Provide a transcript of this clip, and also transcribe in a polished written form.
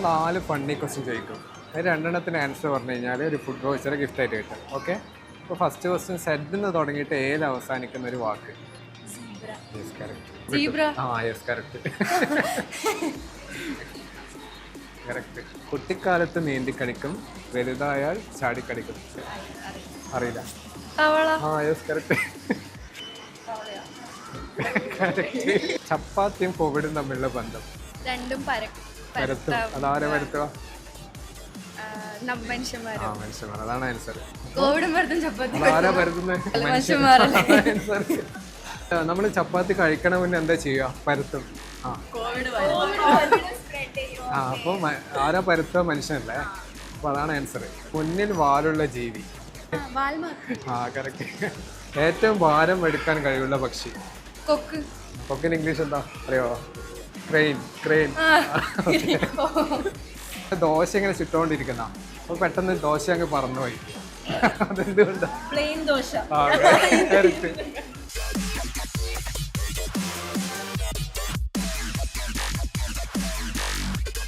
4 funny question ചോദിക്കും. അതിൽ 2 answer പറഞ്ഞു കഴിഞ്ഞാൽ ഒരു ഫുഡ് വൗച്ചർ ഗിഫ്റ്റ് ആയിട്ട് കിട്ടും. ഓക്കെ, അപ്പോൾ ഫസ്റ്റ് ക്വസ്റ്റ്യൻ സെഡ് എന്ന് തുടങ്ങിയിട്ട് ഏത് അവസാനിക്കുന്ന ഒരു വാക്ക്? Yes correct. ആ യെസ് കറക്റ്റ്. കറക്റ്റ്. കുട്ടിക്കാലത്ത് നീന്തി കളിക്കും, വലുതായാൽ ചാടിക്കളിക്കും. അറിയില്ല. ആ യെസ് കറക്റ്റ്. ചപ്പാത്തിയും കോവിഡും തമ്മിലുള്ള ബന്ധം? രണ്ടും പരത്തും. അതാരെ പരത്തുക? മനുഷ്യന്മാർ. അതാണ് ആൻസർ. ആരാ പരത്തുന്നത്? നമ്മൾ ചപ്പാത്തി കഴിക്കണ മുന്നേ എന്താ ചെയ്യുക? പരത്തും. അപ്പൊ ആരാ പരത്തുക? മനുഷ്യനല്ലേ. അപ്പൊ അതാണ് ആൻസർ. മുന്നിൽ വാലുള്ള ജീവി. ആ കറക്റ്റ്. ഏറ്റവും ഭാരം എടുക്കാൻ കഴിവുള്ള പക്ഷി? കൊക്കിന് ഇംഗ്ലീഷ് എന്താ അറിയോ? ക്രെയിൻ. ദോശ ഇങ്ങനെ ചുട്ടോണ്ടിരിക്കുന്ന അപ്പൊ പെട്ടെന്ന് ദോശ അങ്ങ് പറന്നുപോയി. അതെന്തുകൊണ്ടാ?